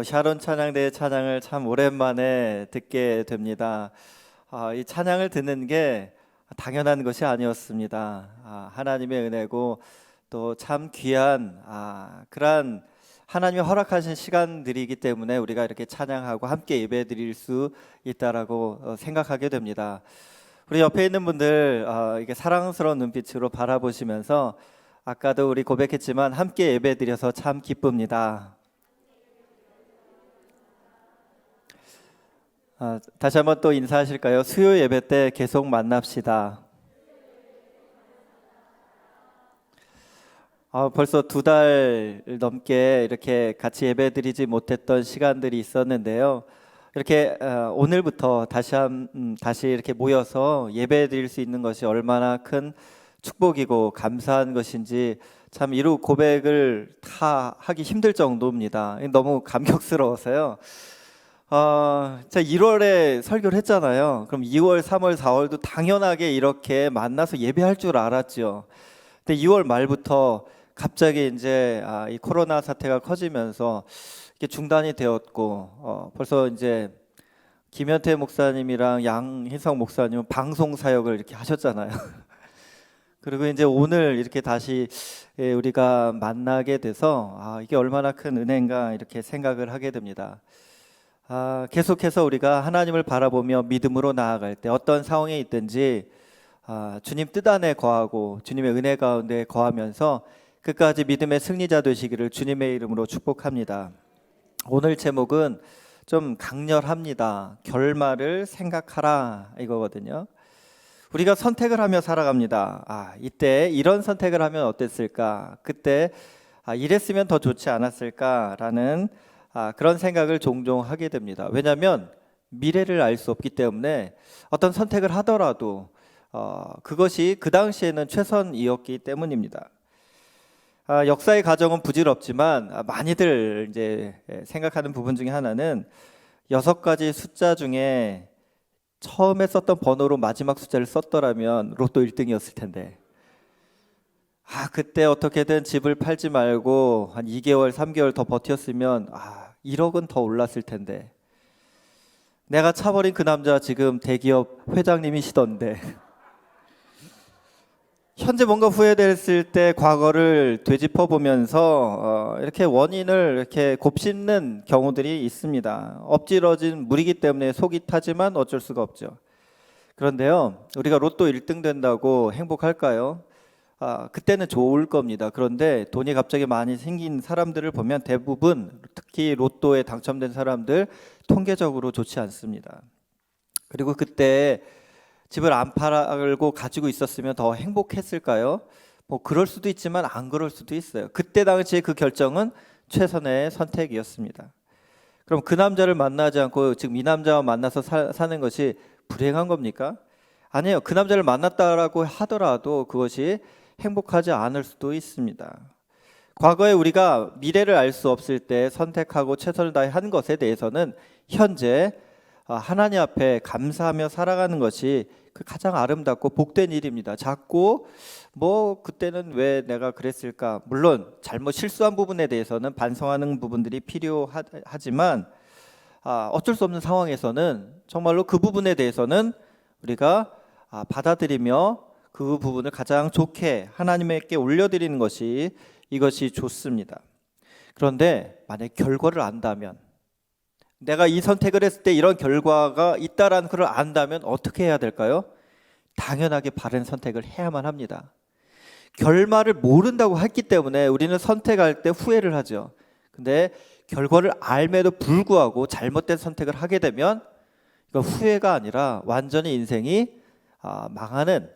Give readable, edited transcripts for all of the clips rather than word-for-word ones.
샤론 찬양대의 찬양을 참 오랜만에 듣게 됩니다. 이 찬양을 듣는 게 당연한 것이 아니었습니다. 하나님의 은혜고 또 참 귀한 그러한 하나님이 허락하신 시간들이기 때문에 우리가 이렇게 찬양하고 함께 예배드릴 수 있다라고 생각하게 됩니다. 우리 옆에 있는 분들 이게 사랑스러운 눈빛으로 바라보시면서 아까도 우리 고백했지만 함께 예배드려서 참 기쁩니다. 다시 한번 또 인사하실까요? 수요 예배 때 계속 만납시다. 벌써 2달 넘게 이렇게 같이 예배드리지 못했던 시간들이 있었는데요. 이렇게 오늘부터 다시 이렇게 모여서 예배드릴 수 있는 것이 얼마나 큰 축복이고 감사한 것인지 참 이루 고백을 다 하기 힘들 정도입니다. 너무 감격스러워서요. 제가 1월에 설교를 했잖아요. 그럼 2월, 3월, 4월도 당연하게 이렇게 만나서 예배할 줄 알았죠. 근데 2월 말부터 갑자기 이제 이 코로나 사태가 커지면서 이게 중단이 되었고 벌써 이제 김현태 목사님이랑 양희성 목사님은 방송 사역을 이렇게 하셨잖아요. 그리고 이제 오늘 이렇게 다시 우리가 만나게 돼서 이게 얼마나 큰 은혜인가 이렇게 생각을 하게 됩니다. 계속해서 우리가 하나님을 바라보며 믿음으로 나아갈 때 어떤 상황에 있든지 주님 뜻 안에 거하고 주님의 은혜 가운데 거하면서 끝까지 믿음의 승리자 되시기를 주님의 이름으로 축복합니다. 오늘 제목은 좀 강렬합니다. 결말을 생각하라 이거거든요. 우리가 선택을 하며 살아갑니다. 이때 이런 선택을 하면 어땠을까? 그때 이랬으면 더 좋지 않았을까라는 그런 생각을 종종 하게 됩니다. 왜냐하면 미래를 알 수 없기 때문에 어떤 선택을 하더라도 그것이 그 당시에는 최선이었기 때문입니다. 역사의 가정은 부질없지만 많이들 이제 생각하는 부분 중에 하나는 6가지 숫자 중에 처음에 썼던 번호로 마지막 숫자를 썼더라면 로또 1등이었을 텐데 그때 어떻게든 집을 팔지 말고 한 2개월, 3개월 더 버텼으면 1억은 더 올랐을 텐데 내가 차버린 그 남자 지금 대기업 회장님이시던데 현재 뭔가 후회됐을 때 과거를 되짚어 보면서 이렇게 원인을 이렇게 곱씹는 경우들이 있습니다. 엎질러진 물이기 때문에 속이 타지만 어쩔 수가 없죠. 그런데요, 우리가 로또 1등 된다고 행복할까요? 그때는 좋을 겁니다. 그런데 돈이 갑자기 많이 생긴 사람들을 보면 대부분 특히 로또에 당첨된 사람들 통계적으로 좋지 않습니다. 그리고 그때 집을 안 팔고 가지고 있었으면 더 행복했을까요? 그럴 수도 있지만 안 그럴 수도 있어요. 그때 당시에 그 결정은 최선의 선택이었습니다. 그럼 그 남자를 만나지 않고 지금 이 남자와 만나서 사는 것이 불행한 겁니까? 아니에요. 그 남자를 만났다라고 하더라도 그것이 행복하지 않을 수도 있습니다. 과거에 우리가 미래를 알 수 없을 때 선택하고 최선을 다해 한 것에 대해서는 현재 하나님 앞에 감사하며 살아가는 것이 그 가장 아름답고 복된 일입니다. 자꾸 그때는 왜 내가 그랬을까? 물론 잘못 실수한 부분에 대해서는 반성하는 부분들이 필요하지만 어쩔 수 없는 상황에서는 정말로 그 부분에 대해서는 우리가 받아들이며 그 부분을 가장 좋게 하나님께 올려드리는 것이 이것이 좋습니다. 그런데 만약 결과를 안다면 내가 이 선택을 했을 때 이런 결과가 있다라는 걸 안다면 어떻게 해야 될까요? 당연하게 바른 선택을 해야만 합니다. 결말을 모른다고 했기 때문에 우리는 선택할 때 후회를 하죠. 근데 결과를 알매도 불구하고 잘못된 선택을 하게 되면 이거 후회가 아니라 완전히 인생이 망하는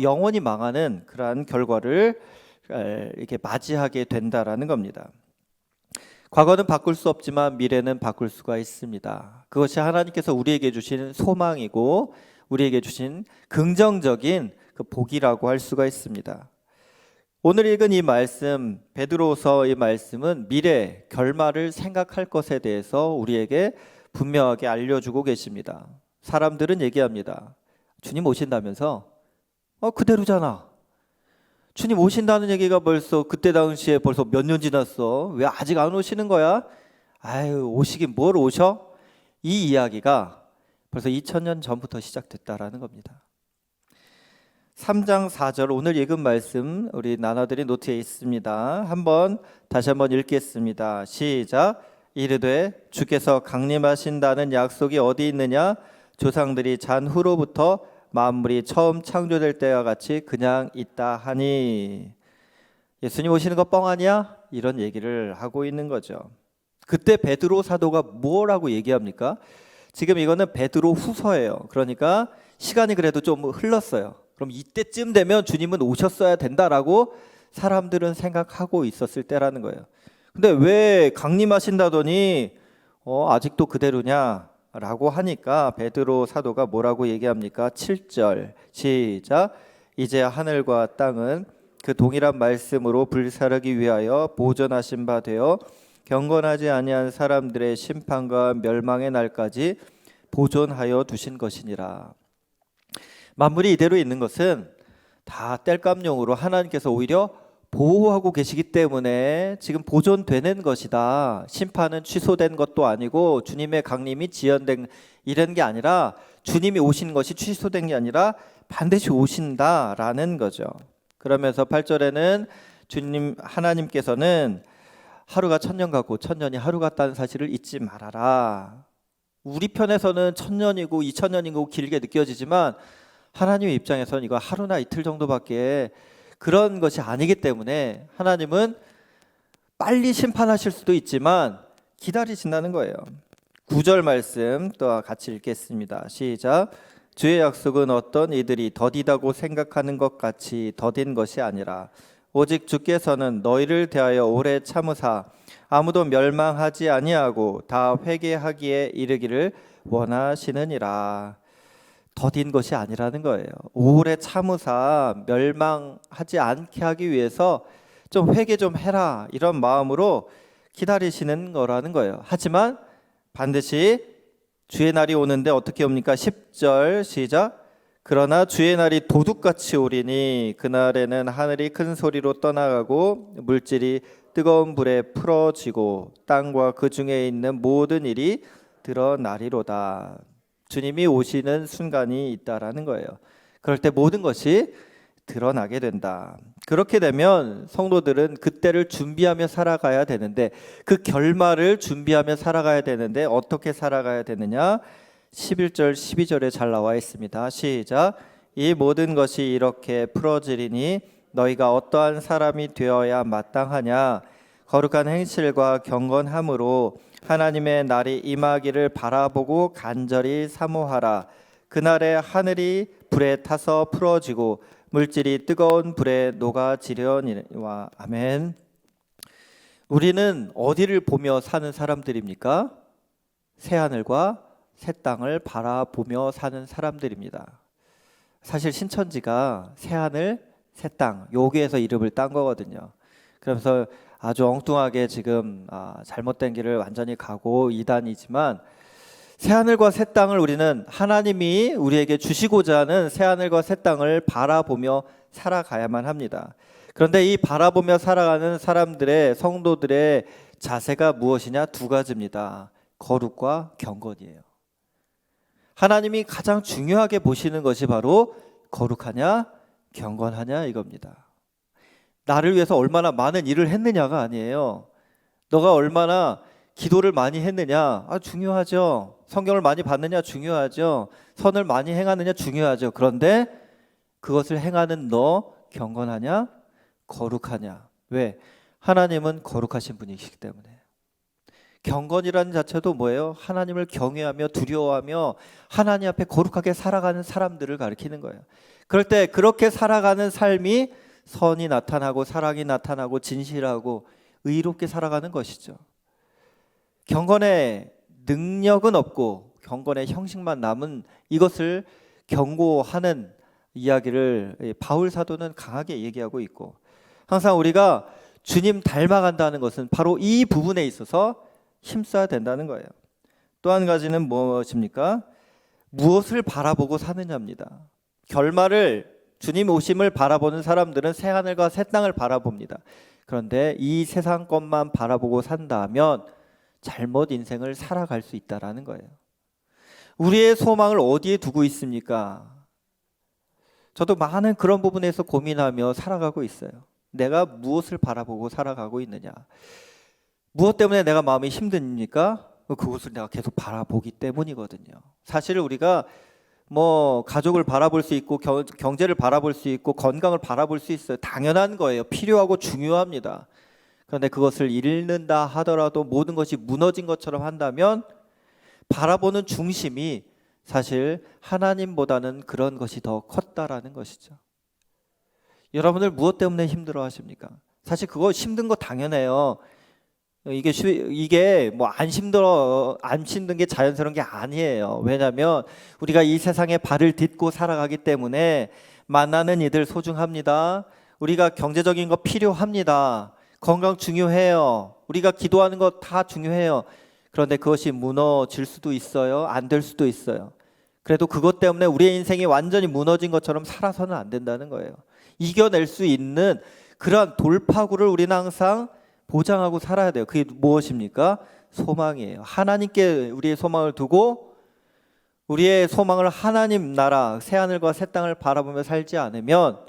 영원히 망하는 그러한 결과를 이렇게 맞이하게 된다라는 겁니다. 과거는 바꿀 수 없지만 미래는 바꿀 수가 있습니다. 그것이 하나님께서 우리에게 주신 소망이고 우리에게 주신 긍정적인 그 복이라고 할 수가 있습니다. 오늘 읽은 이 말씀, 베드로서의 말씀은 미래, 결말을 생각할 것에 대해서 우리에게 분명하게 알려주고 계십니다. 사람들은 얘기합니다. 주님 오신다면서? 그대로잖아. 주님 오신다는 얘기가 벌써 그때 당시에 벌써 몇 년 지났어. 왜 아직 안 오시는 거야? 아유, 오시긴 뭘 오셔? 이 이야기가 벌써 2000년 전부터 시작됐다라는 겁니다. 3장 4절 오늘 읽은 말씀 우리 나눠드린 노트에 있습니다. 다시 한번 읽겠습니다. 시작. 이르되 주께서 강림하신다는 약속이 어디 있느냐? 조상들이 잔 후로부터 만물이 처음 창조될 때와 같이 그냥 있다 하니. 예수님 오시는 거 뻥 아니야? 이런 얘기를 하고 있는 거죠. 그때 베드로 사도가 뭐라고 얘기합니까? 지금 이거는 베드로 후서예요. 그러니까 시간이 그래도 좀 흘렀어요. 그럼 이때쯤 되면 주님은 오셨어야 된다라고 사람들은 생각하고 있었을 때라는 거예요. 근데 왜 강림하신다더니 아직도 그대로냐? 라고 하니까 베드로 사도가 뭐라고 얘기합니까? 7절 시작. 이제 하늘과 땅은 그 동일한 말씀으로 불사르기 위하여 보존하신 바 되어 경건하지 아니한 사람들의 심판과 멸망의 날까지 보존하여 두신 것이니라. 만물이 이대로 있는 것은 다 땔감용으로 하나님께서 오히려 보호하고 계시기 때문에 지금 보존되는 것이다. 심판은 취소된 것도 아니고 주님의 강림이 지연된 이런 게 아니라 주님이 오신 것이 취소된 게 아니라 반드시 오신다라는 거죠. 그러면서 8절에는 주님 하나님께서는 하루가 1000년 같고 1000년이 하루 같다는 사실을 잊지 말아라. 우리 편에서는 1000년이고 2000년이고 길게 느껴지지만 하나님의 입장에서는 이거 하루나 이틀 정도밖에 그런 것이 아니기 때문에 하나님은 빨리 심판하실 수도 있지만 기다리신다는 거예요. 9절 말씀 또 같이 읽겠습니다. 시작. 주의 약속은 어떤 이들이 더디다고 생각하는 것 같이 더딘 것이 아니라 오직 주께서는 너희를 대하여 오래 참으사 아무도 멸망하지 아니하고 다 회개하기에 이르기를 원하시느니라. 더딘 것이 아니라는 거예요. 오래 참으사 멸망하지 않게 하기 위해서 좀 회개 좀 해라 이런 마음으로 기다리시는 거라는 거예요. 하지만 반드시 주의 날이 오는데 어떻게 옵니까? 10절 시작. 그러나 주의 날이 도둑같이 오리니 그날에는 하늘이 큰 소리로 떠나가고 물질이 뜨거운 불에 풀어지고 땅과 그 중에 있는 모든 일이 드러나리로다. 주님이 오시는 순간이 있다라는 거예요. 그럴 때 모든 것이 드러나게 된다. 그렇게 되면 성도들은 그때를 준비하며 살아가야 되는데 그 결말을 준비하며 살아가야 되는데 어떻게 살아가야 되느냐? 11절 12절에 잘 나와 있습니다. 시작. 이 모든 것이 이렇게 풀어지리니 너희가 어떠한 사람이 되어야 마땅하냐? 거룩한 행실과 경건함으로 하나님의 날이 임하기를 바라보고 간절히 사모하라. 그날에 하늘이 불에 타서 풀어지고 물질이 뜨거운 불에 녹아지려니와. 아멘. 우리는 어디를 보며 사는 사람들입니까? 새하늘과 새 땅을 바라보며 사는 사람들입니다. 사실 신천지가 새하늘, 새 땅 여기에서 이름을 딴 거거든요. 그러면서 아주 엉뚱하게 지금 잘못된 길을 완전히 가고 이단이지만 새하늘과 새 땅을 우리는 하나님이 우리에게 주시고자 하는 새하늘과 새 땅을 바라보며 살아가야만 합니다. 그런데 이 바라보며 살아가는 사람들의 성도들의 자세가 무엇이냐? 두 가지입니다. 거룩과 경건이에요. 하나님이 가장 중요하게 보시는 것이 바로 거룩하냐 경건하냐 이겁니다. 나를 위해서 얼마나 많은 일을 했느냐가 아니에요. 너가 얼마나 기도를 많이 했느냐 중요하죠. 성경을 많이 봤느냐 중요하죠. 선을 많이 행하느냐 중요하죠. 그런데 그것을 행하는 너 경건하냐 거룩하냐. 왜? 하나님은 거룩하신 분이시기 때문에. 경건이라는 자체도 뭐예요? 하나님을 경외하며 두려워하며 하나님 앞에 거룩하게 살아가는 사람들을 가리키는 거예요. 그럴 때 그렇게 살아가는 삶이 선이 나타나고 사랑이 나타나고 진실하고 의롭게 살아가는 것이죠. 경건의 능력은 없고 경건의 형식만 남은 이것을 경고하는 이야기를 바울 사도는 강하게 얘기하고 있고, 항상 우리가 주님 닮아간다는 것은 바로 이 부분에 있어서 힘써야 된다는 거예요. 또 한 가지는 무엇입니까? 무엇을 바라보고 사느냐입니다. 결말을 주님 오심을 바라보는 사람들은 새하늘과 새 땅을 바라봅니다. 그런데 이 세상 것만 바라보고 산다면 잘못 인생을 살아갈 수 있다라는 거예요. 우리의 소망을 어디에 두고 있습니까? 저도 많은 그런 부분에서 고민하며 살아가고 있어요. 내가 무엇을 바라보고 살아가고 있느냐? 무엇 때문에 내가 마음이 힘듭니까? 그것을 내가 계속 바라보기 때문이거든요. 사실 우리가 뭐 가족을 바라볼 수 있고 경제를 바라볼 수 있고 건강을 바라볼 수 있어요. 당연한 거예요. 필요하고 중요합니다. 그런데 그것을 잃는다 하더라도 모든 것이 무너진 것처럼 한다면 바라보는 중심이 사실 하나님보다는 그런 것이 더 컸다라는 것이죠. 여러분들 무엇 때문에 힘들어 하십니까? 사실 그거 힘든 거 당연해요. 이게 뭐 안 힘든 게 자연스러운 게 아니에요. 왜냐하면 우리가 이 세상에 발을 딛고 살아가기 때문에 만나는 이들 소중합니다. 우리가 경제적인 거 필요합니다. 건강 중요해요. 우리가 기도하는 거 다 중요해요. 그런데 그것이 무너질 수도 있어요. 안 될 수도 있어요. 그래도 그것 때문에 우리의 인생이 완전히 무너진 것처럼 살아서는 안 된다는 거예요. 이겨낼 수 있는 그러한 돌파구를 우리는 항상 보장하고 살아야 돼요. 그게 무엇입니까? 소망이에요. 하나님께 우리의 소망을 두고 우리의 소망을 하나님 나라 새하늘과 새 땅을 바라보며 살지 않으면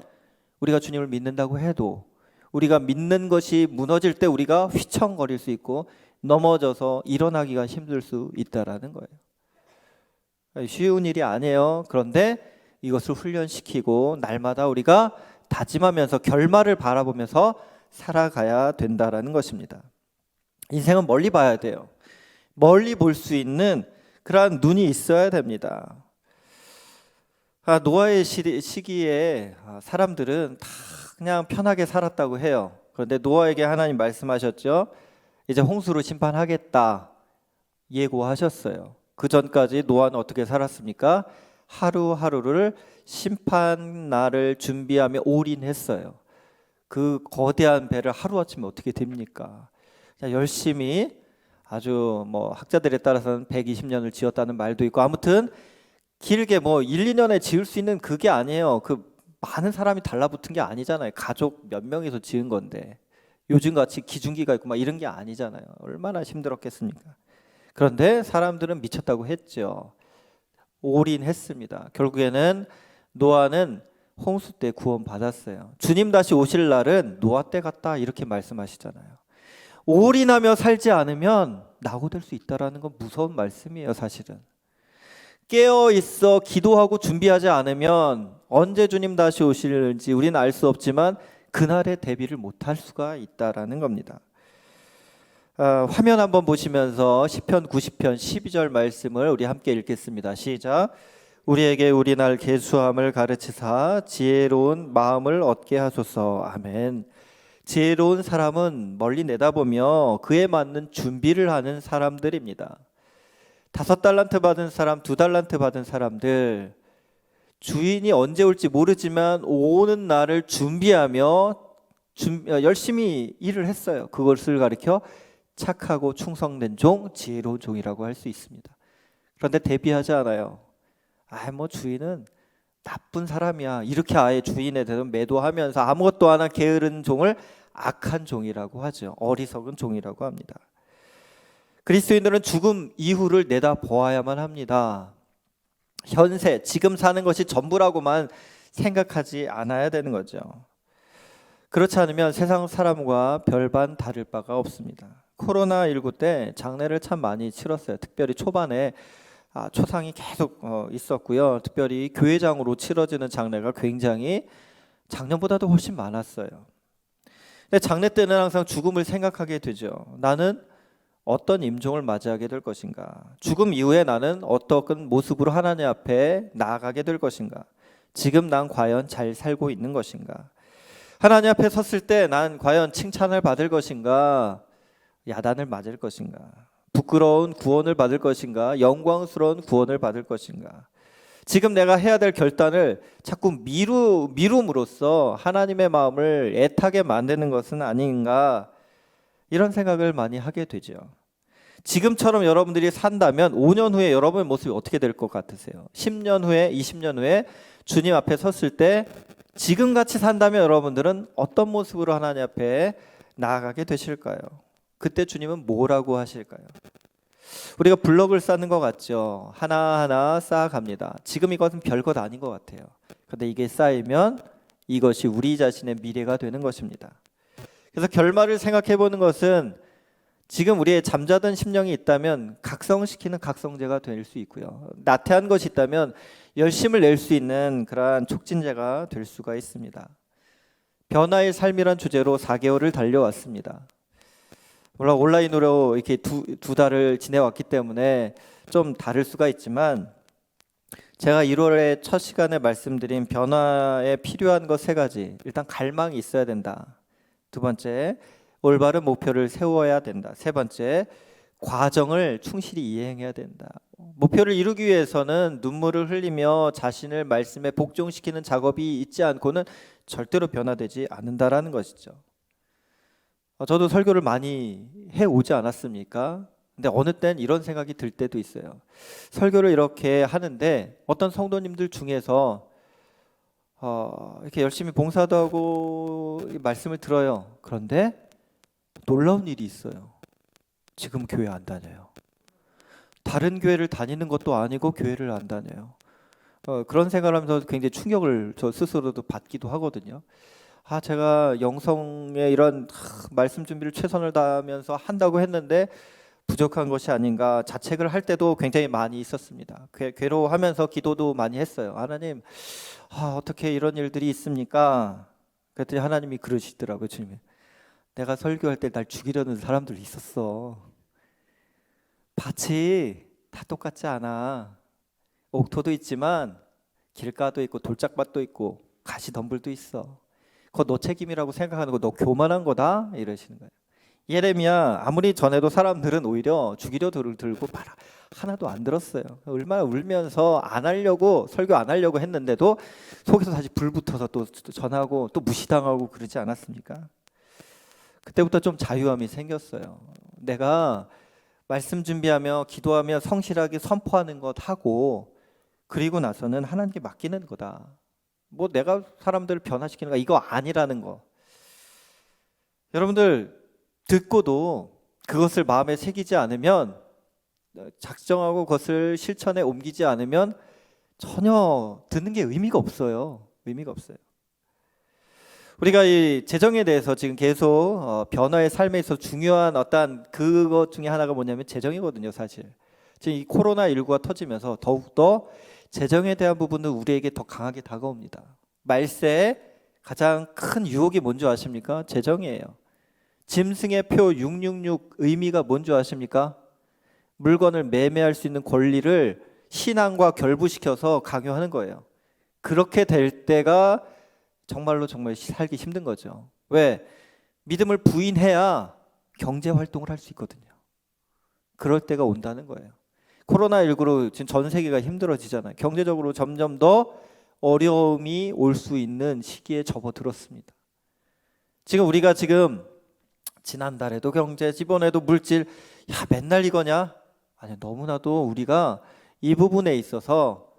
우리가 주님을 믿는다고 해도 우리가 믿는 것이 무너질 때 우리가 휘청거릴 수 있고 넘어져서 일어나기가 힘들 수 있다라는 거예요. 쉬운 일이 아니에요. 그런데 이것을 훈련시키고 날마다 우리가 다짐하면서 결말을 바라보면서 살아가야 된다라는 것입니다. 인생은 멀리 봐야 돼요. 멀리 볼 수 있는 그러한 눈이 있어야 됩니다. 노아의 시기에 사람들은 다 그냥 편하게 살았다고 해요. 그런데 노아에게 하나님 말씀하셨죠. 이제 홍수로 심판하겠다 예고하셨어요. 그 전까지 노아는 어떻게 살았습니까? 하루하루를 심판 날을 준비하며 올인했어요. 그 거대한 배를 하루아침에 어떻게 됩니까? 열심히 아주 뭐 학자들에 따라서는 120년을 지었다는 말도 있고 아무튼 길게 뭐 1, 2년에 지을 수 있는 그게 아니에요. 그 많은 사람이 달라붙은 게 아니잖아요. 가족 몇 명이서 지은 건데 요즘같이 기중기가 있고 막 이런 게 아니잖아요. 얼마나 힘들었겠습니까? 그런데 사람들은 미쳤다고 했죠. 올인했습니다. 결국에는 노아는 홍수 때 구원받았어요. 주님 다시 오실 날은 노아 때 같다 이렇게 말씀하시잖아요. 올인하며 살지 않으면 낙오될 수 있다라는 건 무서운 말씀이에요. 사실은 깨어 있어 기도하고 준비하지 않으면 언제 주님 다시 오실지 우리는 알 수 없지만 그날에 대비를 못할 수가 있다라는 겁니다. 화면 한번 보시면서 시편 90편 12절 말씀을 우리 함께 읽겠습니다. 시작. 우리에게 우리 날 계수함을 가르치사 지혜로운 마음을 얻게 하소서. 아멘. 지혜로운 사람은 멀리 내다보며 그에 맞는 준비를 하는 사람들입니다. 5달란트 받은 사람, 2달란트 받은 사람들 주인이 언제 올지 모르지만 오는 날을 준비하며 열심히 일을 했어요. 그것을 가리켜 착하고 충성된 종, 지혜로운 종이라고 할 수 있습니다. 그런데 대비하지 않아요. 뭐 주인은 나쁜 사람이야. 이렇게 아예 주인에 대해서 매도하면서 아무것도 안 한 게으른 종을 악한 종이라고 하죠. 어리석은 종이라고 합니다. 그리스도인들은 죽음 이후를 내다보아야만 합니다. 현세, 지금 사는 것이 전부라고만 생각하지 않아야 되는 거죠. 그렇지 않으면 세상 사람과 별반 다를 바가 없습니다. 코로나19 때 장례를 참 많이 치렀어요. 특별히 초반에 초상이 계속 있었고요. 특별히 교회장으로 치러지는 장례가 굉장히 작년보다도 훨씬 많았어요. 근데 장례 때는 항상 죽음을 생각하게 되죠. 나는 어떤 임종을 맞이하게 될 것인가? 죽음 이후에 나는 어떤 모습으로 하나님 앞에 나아가게 될 것인가? 지금 난 과연 잘 살고 있는 것인가? 하나님 앞에 섰을 때 난 과연 칭찬을 받을 것인가? 야단을 맞을 것인가? 부끄러운 구원을 받을 것인가? 영광스러운 구원을 받을 것인가? 지금 내가 해야 될 결단을 자꾸 미룸으로써 하나님의 마음을 애타게 만드는 것은 아닌가? 이런 생각을 많이 하게 되죠. 지금처럼 여러분들이 산다면 5년 후에 여러분의 모습이 어떻게 될 것 같으세요? 10년 후에, 20년 후에 주님 앞에 섰을 때 지금같이 산다면 여러분들은 어떤 모습으로 하나님 앞에 나아가게 되실까요? 그때 주님은 뭐라고 하실까요? 우리가 블럭을 쌓는 것 같죠. 하나하나 쌓아갑니다. 지금 이것은 별것 아닌 것 같아요. 그런데 이게 쌓이면 이것이 우리 자신의 미래가 되는 것입니다. 그래서 결말을 생각해 보는 것은 지금 우리의 잠자던 심령이 있다면 각성시키는 각성제가 될 수 있고요. 나태한 것이 있다면 열심을 낼 수 있는 그러한 촉진제가 될 수가 있습니다. 변화의 삶이란 주제로 4개월을 달려왔습니다. 물론 온라인으로 이렇게 두 달을 지내왔기 때문에 좀 다를 수가 있지만 제가 1월에 첫 시간에 말씀드린 변화에 필요한 것 3가지. 일단 갈망이 있어야 된다. 2번째, 올바른 목표를 세워야 된다. 3번째, 과정을 충실히 이행해야 된다. 목표를 이루기 위해서는 눈물을 흘리며 자신을 말씀에 복종시키는 작업이 있지 않고는 절대로 변화되지 않는다라는 것이죠. 저도 설교를 많이 해오지 않았습니까? 근데 어느 땐 이런 생각이 들 때도 있어요. 설교를 이렇게 하는데 어떤 성도님들 중에서 이렇게 열심히 봉사도 하고 말씀을 들어요. 그런데 놀라운 일이 있어요. 지금 교회 안 다녀요. 다른 교회를 다니는 것도 아니고 교회를 안 다녀요. 그런 생각을 하면서 굉장히 충격을 저 스스로도 받기도 하거든요. 제가 영성의 이런 말씀 준비를 최선을 다하면서 한다고 했는데 부족한 것이 아닌가. 자책을 할 때도 굉장히 많이 있었습니다. 괴로워하면서 기도도 많이 했어요. 하나님, 어떻게 이런 일들이 있습니까? 그랬더니 하나님이 그러시더라고요. 주님이, 내가 설교할 때 날 죽이려는 사람들이 있었어. 밭이 다 똑같지 않아. 옥토도 있지만 길가도 있고 돌짝밭도 있고 가시덤불도 있어. 그거 너 책임이라고 생각하는 거 너 교만한 거다, 이러시는 거예요. 예레미야 아무리 전해도 사람들은 오히려 죽이려 들고 봐라, 하나도 안 들었어요. 얼마나 울면서 안 하려고, 설교 안 하려고 했는데도 속에서 다시 불 붙어서 또 전하고 또 무시당하고 그러지 않았습니까? 그때부터 좀 자유함이 생겼어요. 내가 말씀 준비하며 기도하며 성실하게 선포하는 것 하고 그리고 나서는 하나님께 맡기는 거다. 뭐 내가 사람들을 변화시키는 거 이거 아니라는 거. 여러분들 듣고도 그것을 마음에 새기지 않으면, 작정하고 그것을 실천에 옮기지 않으면 전혀 듣는 게 의미가 없어요. 의미가 없어요. 우리가 이 재정에 대해서 지금 계속 변화의 삶에 있어서 중요한 어떤 그것 중에 하나가 뭐냐면 재정이거든요. 사실 지금 이 코로나19가 터지면서 더욱더 재정에 대한 부분은 우리에게 더 강하게 다가옵니다. 말세의 가장 큰 유혹이 뭔지 아십니까? 재정이에요. 짐승의 표 666 의미가 뭔지 아십니까? 물건을 매매할 수 있는 권리를 신앙과 결부시켜서 강요하는 거예요. 그렇게 될 때가 정말 살기 힘든 거죠. 왜? 믿음을 부인해야 경제 활동을 할 수 있거든요. 그럴 때가 온다는 거예요. 코로나19로 지금 전 세계가 힘들어지잖아요. 경제적으로 점점 더 어려움이 올 수 있는 시기에 접어들었습니다. 지금 우리가 지난달에도 경제, 이번에도 물질, 맨날 이거냐? 아니, 너무나도 우리가 이 부분에 있어서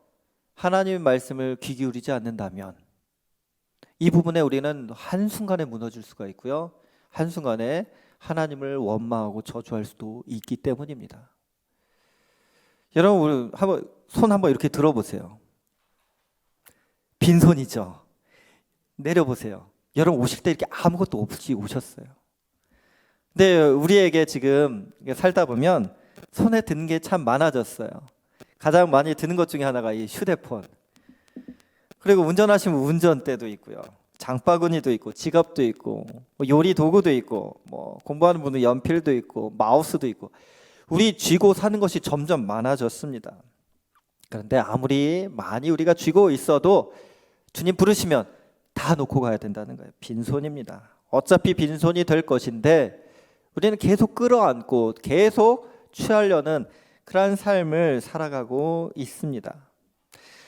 하나님의 말씀을 귀 기울이지 않는다면 이 부분에 우리는 한순간에 무너질 수가 있고요. 한순간에 하나님을 원망하고 저주할 수도 있기 때문입니다. 여러분, 우리 손 한번 이렇게 들어보세요. 빈손이죠. 내려보세요. 여러분 오실 때 이렇게 아무것도 없이 오셨어요. 근데 우리에게 지금 살다 보면 손에 드는 게 참 많아졌어요. 가장 많이 드는 것 중에 하나가 이 휴대폰. 그리고 운전하시면 운전대도 있고요. 장바구니도 있고 지갑도 있고 요리 도구도 있고 공부하는 분은 연필도 있고 마우스도 있고 우리 쥐고 사는 것이 점점 많아졌습니다. 그런데 아무리 많이 우리가 쥐고 있어도 주님 부르시면 다 놓고 가야 된다는 거예요. 빈손입니다. 어차피 빈손이 될 것인데 우리는 계속 끌어안고 계속 취하려는 그런 삶을 살아가고 있습니다.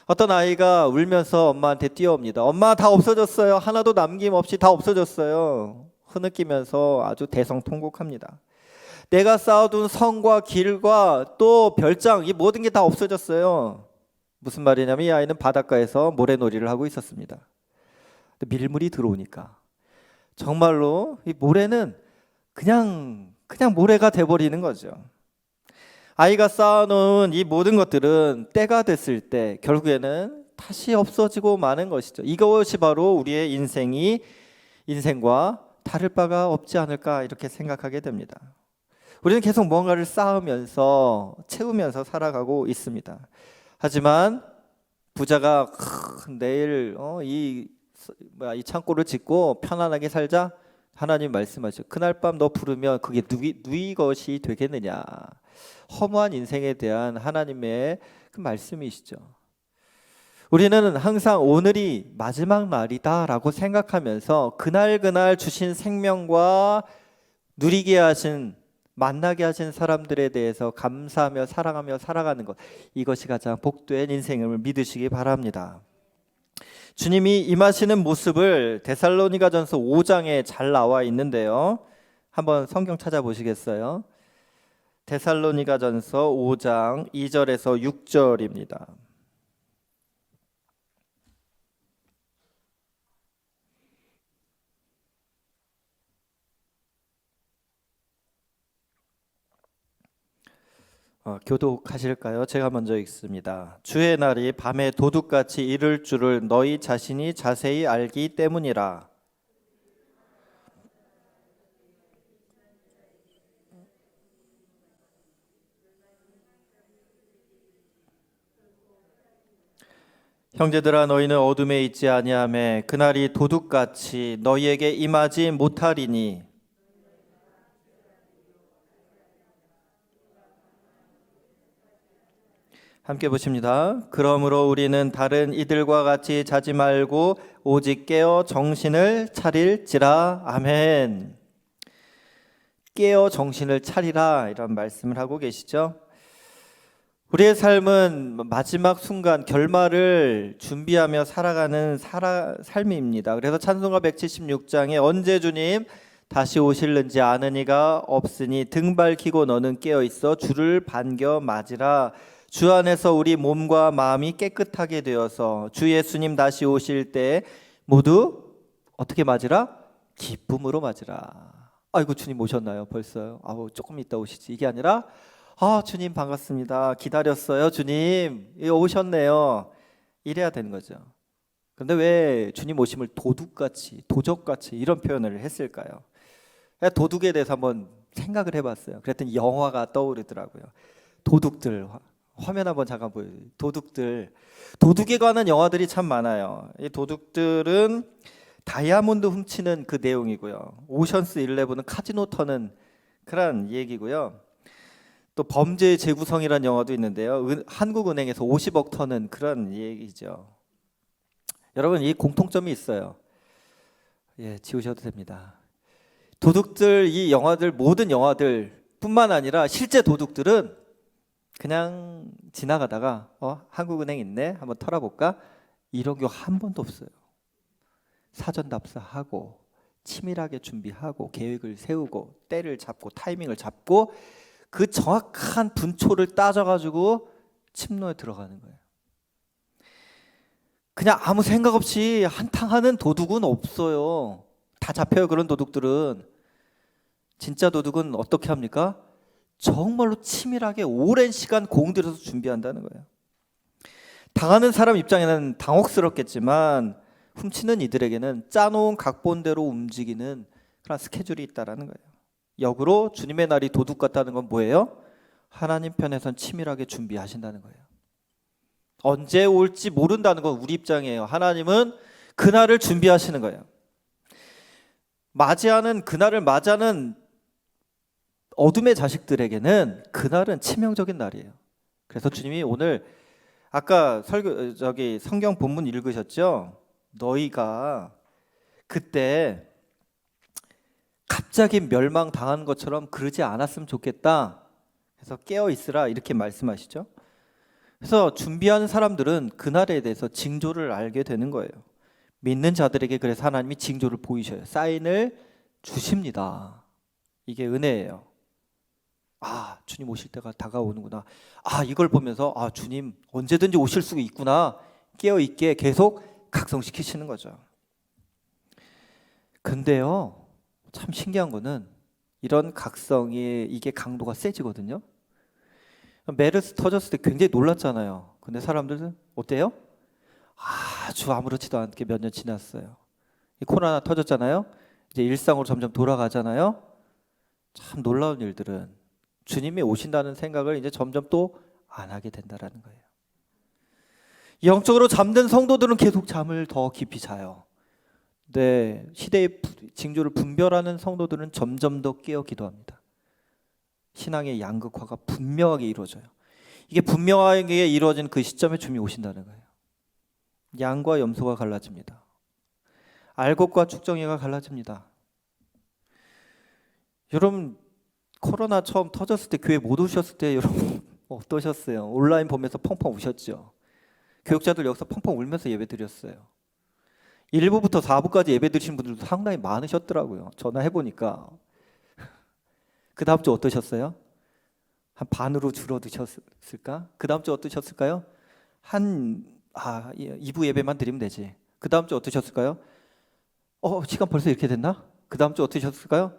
어떤 아이가 울면서 엄마한테 뛰어옵니다. 엄마, 다 없어졌어요. 하나도 남김없이 다 없어졌어요. 흐느끼면서 아주 대성통곡합니다. 내가 쌓아둔 성과 길과 또 별장, 이 모든 게 다 없어졌어요. 무슨 말이냐면 이 아이는 바닷가에서 모래놀이를 하고 있었습니다. 밀물이 들어오니까 정말로 이 모래는 그냥 그냥 모래가 돼버리는 거죠. 아이가 쌓아놓은 이 모든 것들은 때가 됐을 때 결국에는 다시 없어지고 마는 것이죠. 이것이 바로 우리의 인생과 다를 바가 없지 않을까 이렇게 생각하게 됩니다. 우리는 계속 뭔가를 쌓으면서 채우면서 살아가고 있습니다. 하지만 부자가 내일 이 창고를 짓고 편안하게 살자, 하나님 말씀하죠. 그날 밤 너 부르면 그게 누이 것이 되겠느냐. 허무한 인생에 대한 하나님의 그 말씀이시죠. 우리는 항상 오늘이 마지막 날이다라고 생각하면서 그날 주신 생명과 누리게 하신, 만나게 하신 사람들에 대해서 감사하며 사랑하며 살아가는 것, 이것이 가장 복된 인생을 믿으시기 바랍니다. 주님이 임하시는 모습을 데살로니가전서 5장에 잘 나와 있는데요. 한번 성경 찾아보시겠어요? 데살로니가전서 5장 2절에서 6절입니다. 교독하실까요? 제가 먼저 읽습니다. 주의 날이 밤에 도둑같이 이를 줄을 너희 자신이 자세히 알기 때문이라. 형제들아, 너희는 어둠에 있지 아니하매 그날이 도둑같이 너희에게 임하지 못하리니. 함께 보십니다. 그러므로 우리는 다른 이들과 같이 자지 말고 오직 깨어 정신을 차릴지라. 아멘. 깨어 정신을 차리라, 이런 말씀을 하고 계시죠. 우리의 삶은 마지막 순간 결말을 준비하며 살아가는 삶입니다. 그래서 찬송가 176장에 언제 주님 다시 오실는지 아는 이가 없으니 등 밝히고 너는 깨어 있어 주를 반겨 맞으라. 주 안에서 우리 몸과 마음이 깨끗하게 되어서 주 예수님 다시 오실 때 모두 어떻게 맞으라? 기쁨으로 맞으라. 아이고, 주님 오셨나요? 벌써요? 조금 이따 오시지. 이게 아니라 주님 반갑습니다. 기다렸어요. 주님 오셨네요. 이래야 되는 거죠. 그런데 왜 주님 오심을 도둑같이, 도적같이 이런 표현을 했을까요? 도둑에 대해서 한번 생각을 해봤어요. 그랬더니 영화가 떠오르더라고요. 도둑들, 화면 한번 잠깐 보여요. 도둑에 관한 영화들이 참 많아요. 이 도둑들은 다이아몬드 훔치는 그 내용이고요. 오션스 11은 카지노 터는 그런 얘기고요. 또 범죄의 재구성이라는 영화도 있는데요. 한국은행에서 50억 터는 그런 얘기죠. 여러분, 이 공통점이 있어요. 지우셔도 됩니다. 도둑들, 이 영화들, 모든 영화들 뿐만 아니라 실제 도둑들은 그냥 지나가다가 한국은행 있네, 한번 털어볼까? 이런 거 한 번도 없어요. 사전 답사하고 치밀하게 준비하고 계획을 세우고 때를 잡고 타이밍을 잡고 그 정확한 분초를 따져가지고 침노에 들어가는 거예요. 그냥 아무 생각 없이 한탕하는 도둑은 없어요. 다 잡혀요. 그런 도둑들은. 진짜 도둑은 어떻게 합니까? 정말로 치밀하게 오랜 시간 공들여서 준비한다는 거예요. 당하는 사람 입장에는 당혹스럽겠지만 훔치는 이들에게는 짜놓은 각본대로 움직이는 그런 스케줄이 있다는 거예요. 역으로 주님의 날이 도둑 같다는 건 뭐예요? 하나님 편에선 치밀하게 준비하신다는 거예요. 언제 올지 모른다는 건 우리 입장이에요. 하나님은 그날을 준비하시는 거예요. 그날을 맞이하는 어둠의 자식들에게는 그날은 치명적인 날이에요. 그래서 주님이 오늘 아까 성경 본문 읽으셨죠? 너희가 그때 갑자기 멸망당한 것처럼 그러지 않았으면 좋겠다. 그래서 깨어 있으라, 이렇게 말씀하시죠. 그래서 준비하는 사람들은 그날에 대해서 징조를 알게 되는 거예요. 믿는 자들에게 그래서 하나님이 징조를 보이셔요. 사인을 주십니다. 이게 은혜예요. 주님 오실 때가 다가오는구나. 이걸 보면서 주님 언제든지 오실 수 있구나. 깨어있게 계속 각성시키시는 거죠. 근데요, 참 신기한 거는 이런 각성이 이게 강도가 세지거든요. 메르스 터졌을 때 굉장히 놀랐잖아요. 근데 사람들은 어때요? 아주 아무렇지도 않게 몇 년 지났어요. 이 코로나 터졌잖아요. 이제 일상으로 점점 돌아가잖아요. 참 놀라운 일들은 주님이 오신다는 생각을 이제 점점 또 안 하게 된다라는 거예요. 영적으로 잠든 성도들은 계속 잠을 더 깊이 자요. 네, 시대의 징조를 분별하는 성도들은 점점 더 깨어 기도합니다. 신앙의 양극화가 분명하게 이루어져요. 이게 분명하게 이루어진 그 시점에 주님이 오신다는 거예요. 양과 염소가 갈라집니다. 알곡과 축정이가 갈라집니다. 여러분, 코로나 처음 터졌을 때 교회 못 오셨을 때 여러분 어떠셨어요? 온라인 보면서 펑펑 우셨죠? 교육자들 여기서 펑펑 울면서 예배 드렸어요. 1부부터 4부까지 예배 드리신 분들도 상당히 많으셨더라고요. 전화해보니까. 그 다음 주 어떠셨어요? 한 반으로 줄어드셨을까? 그 다음 주 어떠셨을까요? 2부 예배만 드리면 되지. 그 다음 주 어떠셨을까요? 시간 벌써 이렇게 됐나? 그 다음 주 어떠셨을까요?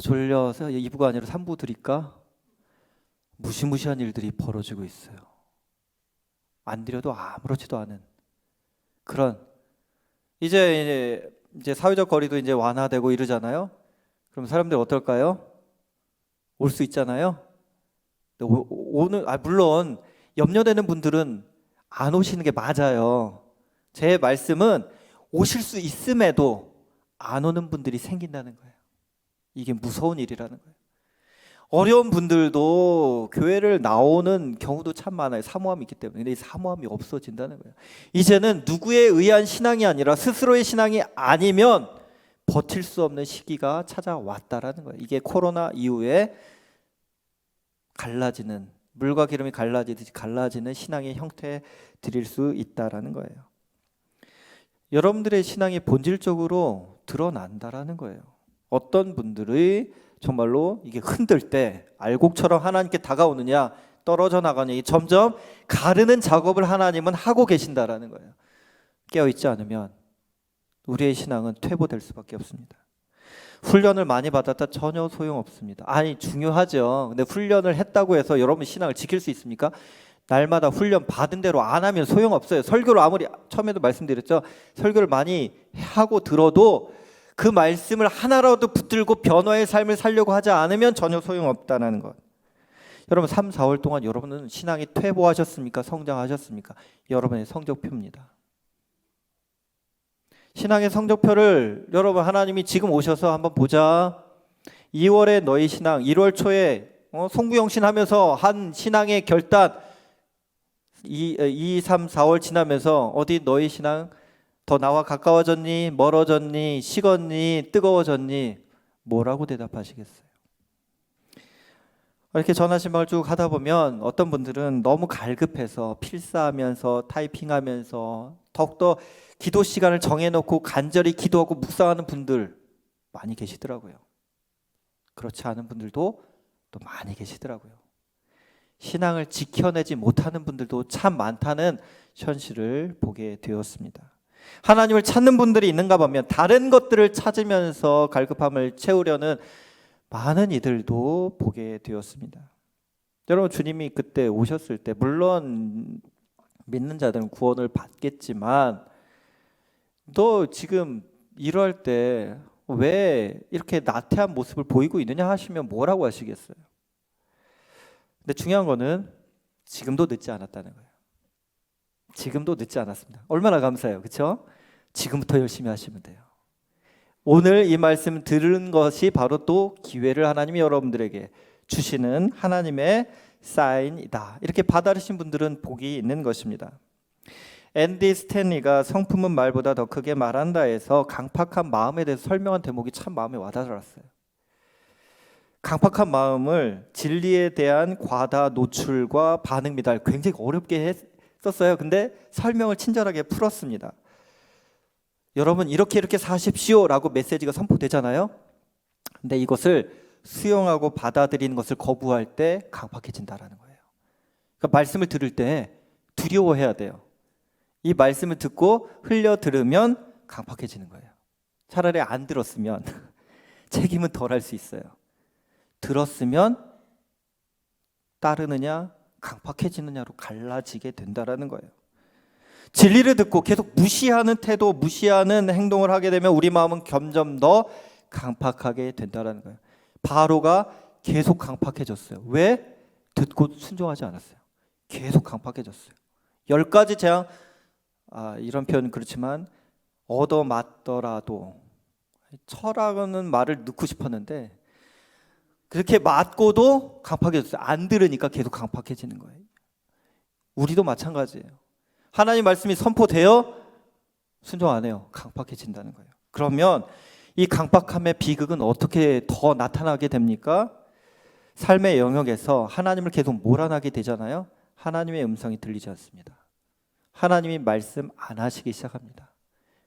졸려서 2부가 아니라 3부 드릴까? 무시무시한 일들이 벌어지고 있어요. 안 드려도 아무렇지도 않은 그런 이제 사회적 거리도 이제 완화되고 이러잖아요. 그럼 사람들 어떨까요? 올 수 있잖아요. 오늘 물론 염려되는 분들은 안 오시는 게 맞아요. 제 말씀은 오실 수 있음에도 안 오는 분들이 생긴다는 거예요. 이게 무서운 일이라는 거예요. 어려운 분들도 교회를 나오는 경우도 참 많아요. 사모함이 있기 때문에. 근데 이 사모함이 없어진다는 거예요. 이제는 누구에 의한 신앙이 아니라 스스로의 신앙이 아니면 버틸 수 없는 시기가 찾아왔다라는 거예요. 이게 코로나 이후에 갈라지는, 물과 기름이 갈라지듯이 갈라지는 신앙의 형태에 드릴 수 있다라는 거예요. 여러분들의 신앙이 본질적으로 드러난다라는 거예요. 어떤 분들의 정말로 이게 흔들 때 알곡처럼 하나님께 다가오느냐, 떨어져 나가느냐, 점점 가르는 작업을 하나님은 하고 계신다라는 거예요. 깨어있지 않으면 우리의 신앙은 퇴보될 수밖에 없습니다. 훈련을 많이 받았다 전혀 소용없습니다. 아니 중요하죠. 근데 훈련을 했다고 해서 여러분 신앙을 지킬 수 있습니까? 날마다 훈련 받은 대로 안 하면 소용없어요. 설교를 아무리 처음에도 말씀드렸죠. 설교를 많이 하고 들어도 그 말씀을 하나라도 붙들고 변화의 삶을 살려고 하지 않으면 전혀 소용없다는 것. 여러분 3, 4월 동안 여러분은 신앙이 퇴보하셨습니까? 성장하셨습니까? 여러분의 성적표입니다. 신앙의 성적표를 여러분 하나님이 지금 오셔서 한번 보자. 2월에 너희 신앙, 1월 초에 송구영신 하면서 한 신앙의 결단 2, 3, 4월 지나면서 어디 너희 신앙 더 나와 가까워졌니? 멀어졌니? 식었니? 뜨거워졌니? 뭐라고 대답하시겠어요? 이렇게 전화신방을 쭉 하다 보면 어떤 분들은 너무 갈급해서 필사하면서 타이핑하면서 더욱더 기도 시간을 정해놓고 간절히 기도하고 묵상하는 분들 많이 계시더라고요. 그렇지 않은 분들도 또 많이 계시더라고요. 신앙을 지켜내지 못하는 분들도 참 많다는 현실을 보게 되었습니다. 하나님을 찾는 분들이 있는가 보면 다른 것들을 찾으면서 갈급함을 채우려는 많은 이들도 보게 되었습니다. 여러분 주님이 그때 오셨을 때 물론 믿는 자들은 구원을 받겠지만 너 지금 이럴 때 왜 이렇게 나태한 모습을 보이고 있느냐 하시면 뭐라고 하시겠어요? 근데 중요한 거는 지금도 늦지 않았다는 거예요. 지금도 늦지 않았습니다. 얼마나 감사해요. 그렇죠? 지금부터 열심히 하시면 돼요. 오늘 이 말씀 들은 것이 바로 또 기회를 하나님이 여러분들에게 주시는 하나님의 사인이다. 이렇게 받아들이신 분들은 복이 있는 것입니다. 앤디 스탠리가 성품은 말보다 더 크게 말한다 해서 강팍한 마음에 대해서 설명한 대목이 참 마음에 와닿았어요. 강팍한 마음을 진리에 대한 과다 노출과 반응 미달 굉장히 어렵게 썼어요. 근데 설명을 친절하게 풀었습니다. 여러분 이렇게 사십시오라고 메시지가 선포되잖아요. 근데 이것을 수용하고 받아들이는 것을 거부할 때 강팍해진다라는 거예요. 그러니까 말씀을 들을 때 두려워해야 돼요. 이 말씀을 듣고 흘려 들으면 강팍해지는 거예요. 차라리 안 들었으면 책임은 덜 할 수 있어요. 들었으면 따르느냐 강팍해지느냐로 갈라지게 된다라는 거예요. 진리를 듣고 계속 무시하는 태도, 무시하는 행동을 하게 되면 우리 마음은 점점 더 강팍하게 된다라는 거예요. 바로가 계속 강팍해졌어요. 왜? 듣고 순종하지 않았어요. 계속 강팍해졌어요. 10가지 재앙, 이런 표현은 그렇지만 얻어맞더라도, 철학은 말을 넣고 싶었는데 그렇게 맞고도 강팍해졌어요. 안 들으니까 계속 강팍해지는 거예요. 우리도 마찬가지예요. 하나님 말씀이 선포되어 순종 안 해요. 강팍해진다는 거예요. 그러면 이 강팍함의 비극은 어떻게 더 나타나게 됩니까? 삶의 영역에서 하나님을 계속 몰아나게 되잖아요. 하나님의 음성이 들리지 않습니다. 하나님이 말씀 안 하시기 시작합니다.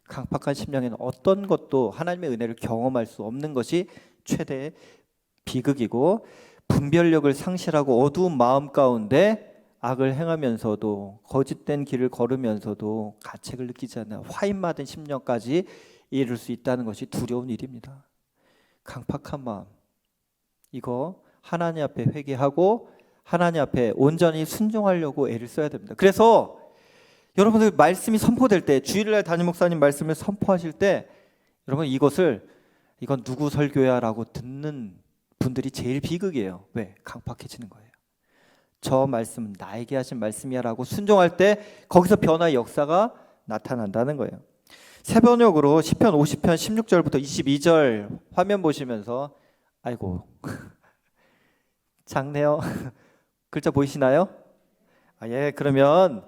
강팍한 심령에는 어떤 것도 하나님의 은혜를 경험할 수 없는 것이 최대의 비극이고, 분별력을 상실하고 어두운 마음 가운데 악을 행하면서도 거짓된 길을 걸으면서도 가책을 느끼지 않는 화인맞은 심령까지 이룰 수 있다는 것이 두려운 일입니다. 강팍한 마음, 이거 하나님 앞에 회개하고 하나님 앞에 온전히 순종하려고 애를 써야 됩니다. 그래서 여러분들 말씀이 선포될 때, 주일날 담임 목사님 말씀을 선포하실 때 여러분 이건 누구 설교야 라고 듣는 분들이 제일 비극이에요. 왜? 강팍해지는 거예요. 저 말씀은 나에게 하신 말씀이야 라고 순종할 때 거기서 변화의 역사가 나타난다는 거예요. 새번역으로 시편 50편 16절부터 22절 화면 보시면서, 아이고 작네요. 글자 보이시나요? 예, 그러면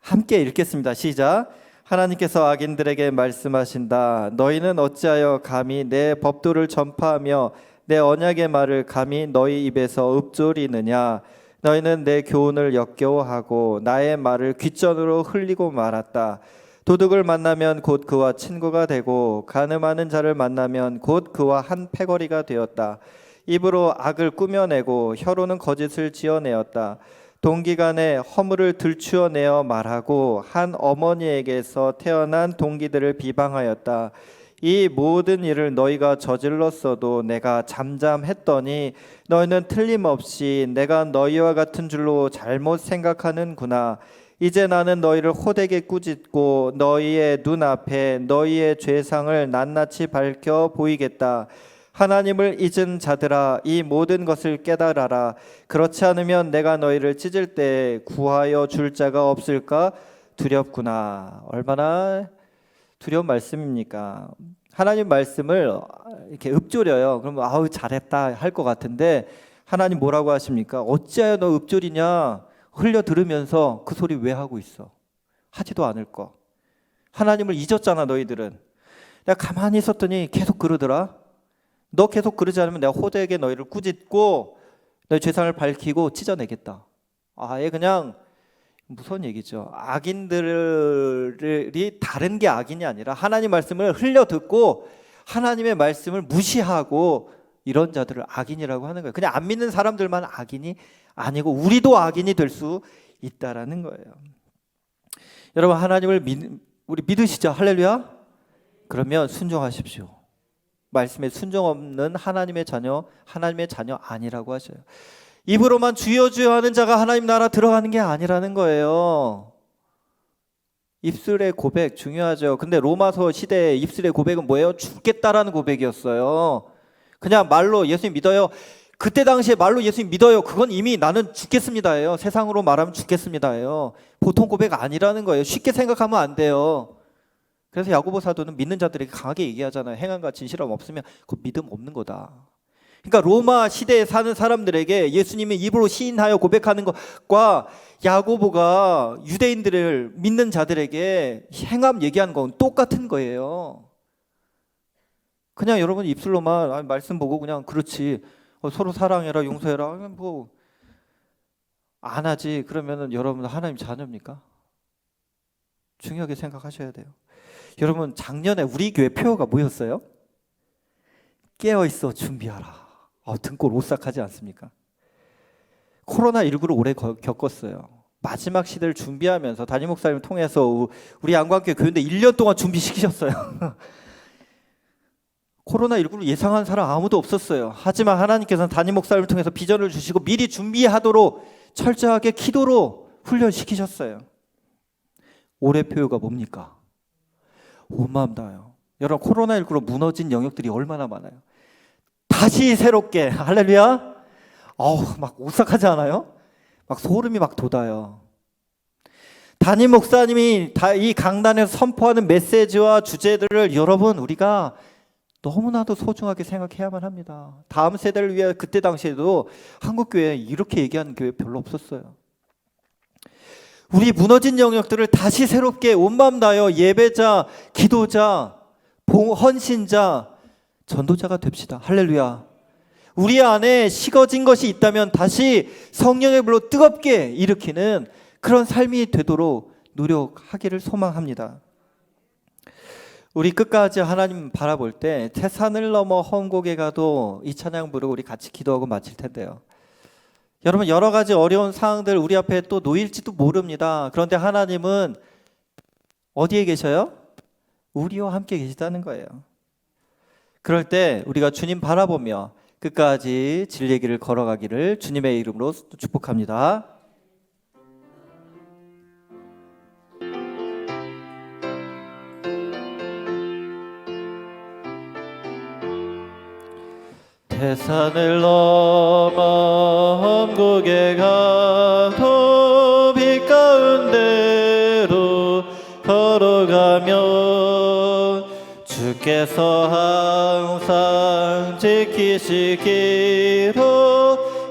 함께 읽겠습니다. 시작. 하나님께서 악인들에게 말씀하신다. 너희는 어찌하여 감히 내 법도를 전파하며 내 언약의 말을 감히 너희 입에서 읊조리느냐. 너희는 내 교훈을 역겨워하고 나의 말을 귓전으로 흘리고 말았다. 도둑을 만나면 곧 그와 친구가 되고 간음하는 자를 만나면 곧 그와 한 패거리가 되었다. 입으로 악을 꾸며내고 혀로는 거짓을 지어내었다. 동기간에 허물을 들추어내어 말하고 한 어머니에게서 태어난 동기들을 비방하였다. 이 모든 일을 너희가 저질렀어도 내가 잠잠했더니 너희는 틀림없이 내가 너희와 같은 줄로 잘못 생각하는구나. 이제 나는 너희를 호되게 꾸짖고 너희의 눈앞에 너희의 죄상을 낱낱이 밝혀 보이겠다. 하나님을 잊은 자들아, 이 모든 것을 깨달아라. 그렇지 않으면 내가 너희를 찢을 때 구하여 줄 자가 없을까 두렵구나. 얼마나 두려운 말씀입니까? 하나님 말씀을 이렇게 읊조려요. 그러면 아우 잘했다 할 것 같은데 하나님 뭐라고 하십니까? 어찌하여 너 읊조리냐? 흘려 들으면서 그 소리 왜 하고 있어? 하지도 않을 거. 하나님을 잊었잖아 너희들은. 내가 가만히 있었더니 계속 그러더라. 너 계속 그러지 않으면 내가 호되게 너희를 꾸짖고 너희 죄상을 밝히고 찢어내겠다. 아예 그냥 무서운 얘기죠. 악인들이 다른 게 악인이 아니라 하나님 말씀을 흘려 듣고 하나님의 말씀을 무시하고 이런 자들을 악인이라고 하는 거예요. 그냥 안 믿는 사람들만 악인이 아니고 우리도 악인이 될 수 있다라는 거예요. 여러분 하나님을 우리 믿으시죠? 할렐루야. 그러면 순종하십시오. 말씀에 순종 없는 하나님의 자녀 아니라고 하셔요. 입으로만 주여 주여 하는 자가 하나님 나라 들어가는 게 아니라는 거예요. 입술의 고백 중요하죠. 근데 로마서 시대에 입술의 고백은 뭐예요? 죽겠다라는 고백이었어요. 그냥 말로 예수님 믿어요. 그때 당시에 말로 예수님 믿어요. 그건 이미 나는 죽겠습니다예요. 세상으로 말하면 죽겠습니다예요. 보통 고백 아니라는 거예요. 쉽게 생각하면 안 돼요. 그래서 야고보 사도는 믿는 자들에게 강하게 얘기하잖아요. 행함과 진실함 없으면 그 믿음 없는 거다. 그러니까 로마 시대에 사는 사람들에게 예수님이 입으로 시인하여 고백하는 것과 야고보가 유대인들을 믿는 자들에게 행함 얘기하는 건 똑같은 거예요. 그냥 여러분 입술로만 말씀 보고 그냥 그렇지 서로 사랑해라 용서해라 뭐 안 하지 그러면은 여러분 하나님 자녀입니까? 중요하게 생각하셔야 돼요. 여러분 작년에 우리 교회 표어가 뭐였어요? 깨어있어 준비하라. 등골 오싹하지 않습니까? 코로나19를 오래 겪었어요. 마지막 시대를 준비하면서 담임 목사님을 통해서 우리 양광교회 교회인데 1년 동안 준비시키셨어요. 코로나19를 예상한 사람 아무도 없었어요. 하지만 하나님께서는 담임 목사님을 통해서 비전을 주시고 미리 준비하도록 철저하게 기도로 훈련시키셨어요. 올해 표효가 뭡니까? 온 마음 다요. 여러분, 코로나19로 무너진 영역들이 얼마나 많아요. 다시 새롭게, 할렐루야. 막 오싹하지 않아요? 막 소름이 막 돋아요. 담임 목사님이 이 강단에서 선포하는 메시지와 주제들을 여러분, 우리가 너무나도 소중하게 생각해야만 합니다. 다음 세대를 위해 그때 당시에도 한국교회에 이렇게 얘기하는 교회 별로 없었어요. 우리 무너진 영역들을 다시 새롭게 온 마음 다하여 예배자, 기도자, 헌신자, 전도자가 됩시다. 할렐루야. 우리 안에 식어진 것이 있다면 다시 성령의 불로 뜨겁게 일으키는 그런 삶이 되도록 노력하기를 소망합니다. 우리 끝까지 하나님 바라볼 때 태산을 넘어 험곡에 가도 이 찬양 부르고 우리 같이 기도하고 마칠 텐데요. 여러분, 여러 가지 어려운 상황들 우리 앞에 또 놓일지도 모릅니다. 그런데 하나님은 어디에 계셔요? 우리와 함께 계시다는 거예요. 그럴 때 우리가 주님 바라보며 끝까지 진리의 길을 걸어가기를 주님의 이름으로 축복합니다. 태산을 넘어 험곡에 가도 빛 가운데로 걸어가며 주께서 항상 지키시기로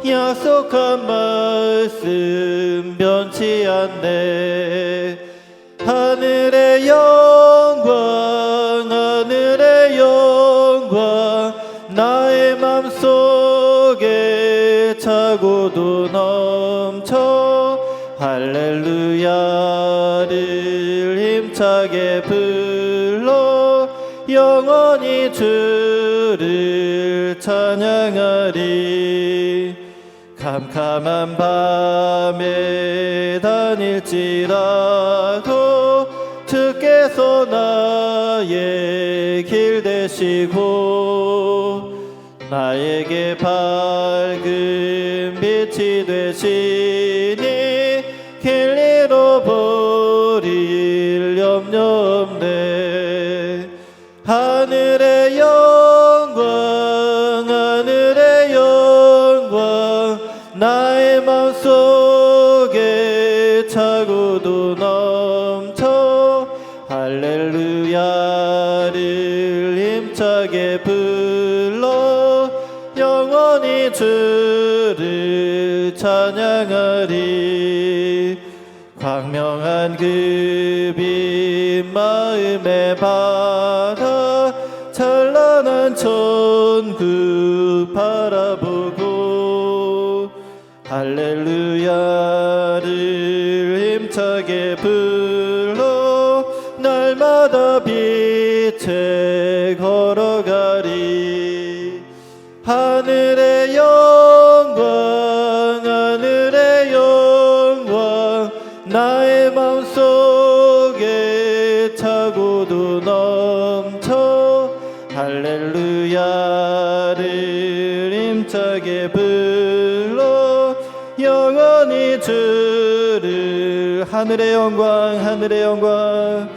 약속한 말씀 변치 않네. 하늘의 영광, 하늘의 영광, 나의 맘속에 차고도 넘쳐 할렐루야를 힘차게 불러 영원히 주를 찬양하리. 캄캄한 밤에 다닐지라도 주께서 나의 길 되시고 나에게 밝은 빛이 되시니 길 잃어버릴 염려 없네. 하늘의 영광, 하늘의 영광, 나의 맘속에 차고도 넘쳐 할렐루야를 힘차게 불러 영원히 주를 찬양하리. 광명한 그 빛 마음에 받아 찬란한 천국 바라보고 할렐루야를 힘차게 불러 날마다 빛에 걸어가리. 하늘의 영광, 하늘의 영광, 나의 맘속에 차고도 넘쳐 할렐루야를 힘차게 불러 영원히 주를. 하늘의 영광, 하늘의 영광,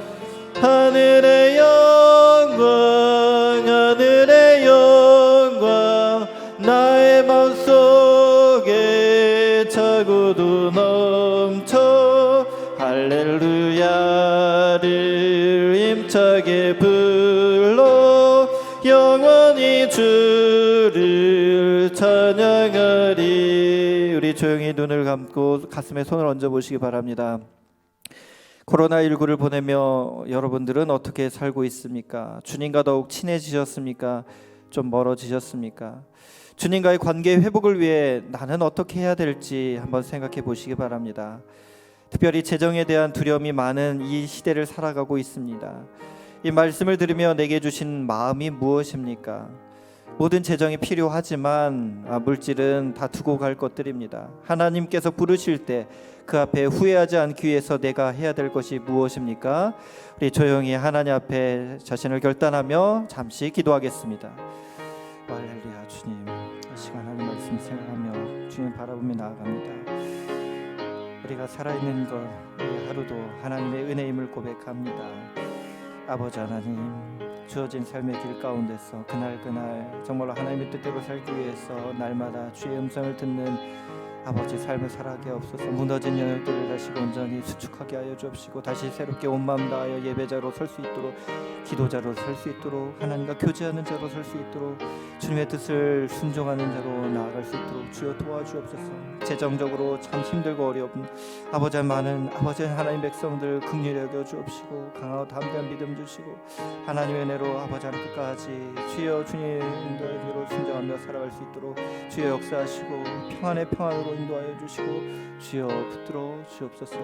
하늘의 영광, 하늘의 영광, 나의 맘속에 차고도 넘쳐 할렐루야를 힘차게 불러 영원히 주를 찬양하리. 우리 조용히 눈을 감고 가슴에 손을 얹어 보시기 바랍니다. 코로나19를 보내며 여러분들은 어떻게 살고 있습니까? 주님과 더욱 친해지셨습니까? 좀 멀어지셨습니까? 주님과의 관계 회복을 위해 나는 어떻게 해야 될지 한번 생각해 보시기 바랍니다. 특별히 재정에 대한 두려움이 많은 이 시대를 살아가고 있습니다. 이 말씀을 들으며 내게 주신 마음이 무엇입니까? 모든 재정이 필요하지만 물질은 다 두고 갈 것들입니다. 하나님께서 부르실 때 그 앞에 후회하지 않기 위해서 내가 해야 될 것이 무엇입니까? 우리 조용히 하나님 앞에 자신을 결단하며 잠시 기도하겠습니다. 할렐루야. 주님, 이 시간 하나님 말씀 생각하며 주님 바라보며 나아갑니다. 우리가 살아있는 것, 이 하루도 하나님의 은혜임을 고백합니다. 아버지 하나님, 주어진 삶의 길 가운데서 그날 정말로 하나님의 뜻대로 살기 위해서 날마다 주의 음성을 듣는 아버지 삶을 살아가게 없어서 무너진 영역들을 다시 온전히 수축하게 하여 주옵시고 다시 새롭게 온 마음 다하여 예배자로 설 수 있도록, 기도자로 설 수 있도록, 하나님과 교제하는 자로 설 수 있도록, 주님의 뜻을 순종하는 자로 나아갈 수 있도록 주여 도와주옵소서. 재정적으로 참 힘들고 어려운 아버지 많은 아버지 하나님 백성들 긍휼히 여겨 주옵시고 강하고 담대한 믿음 주시고 하나님의 은혜로 아버지 하나님 끝까지 주여 주님 인도하기로 순종하며 살아갈 수 있도록 주여 역사하시고 평안의 평안으로 인도하여 주시고 주여 붙들어 주옵소서.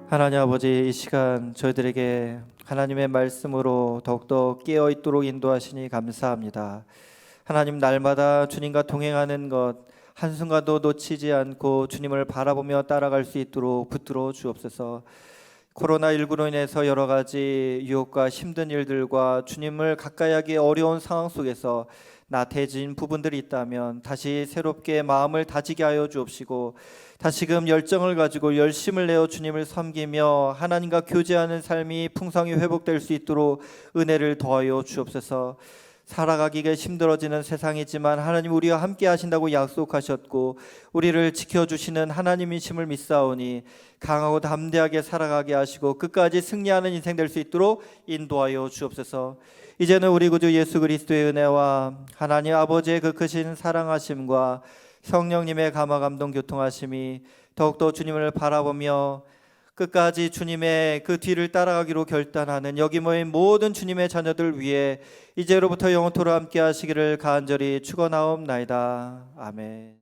하나님 아버지, 이 시간 저희들에게 하나님의 말씀으로 더욱더 깨어있도록 인도하시니 감사합니다. 하나님, 날마다 주님과 동행하는 것 한순간도 놓치지 않고 주님을 바라보며 따라갈 수 있도록 붙들어 주옵소서. 코로나19로 인해서 여러 가지 유혹과 힘든 일들과 주님을 가까이 하기 어려운 상황 속에서 나태해진 부분들이 있다면 다시 새롭게 마음을 다지게 하여 주옵시고 다시금 열정을 가지고 열심을 내어 주님을 섬기며 하나님과 교제하는 삶이 풍성히 회복될 수 있도록 은혜를 더하여 주옵소서. 살아가기가 힘들어지는 세상이지만 하나님 우리와 함께 하신다고 약속하셨고 우리를 지켜주시는 하나님이심을 믿사오니 강하고 담대하게 살아가게 하시고 끝까지 승리하는 인생 될 수 있도록 인도하여 주옵소서. 이제는 우리 구주 예수 그리스도의 은혜와 하나님 아버지의 그 크신 사랑하심과 성령님의 감화 감동 교통하심이 더욱더 주님을 바라보며 끝까지 주님의 그 뒤를 따라가기로 결단하는 여기 모인 모든 주님의 자녀들 위해 이제로부터 영원토록 함께 하시기를 간절히 축원하옵나이다. 아멘.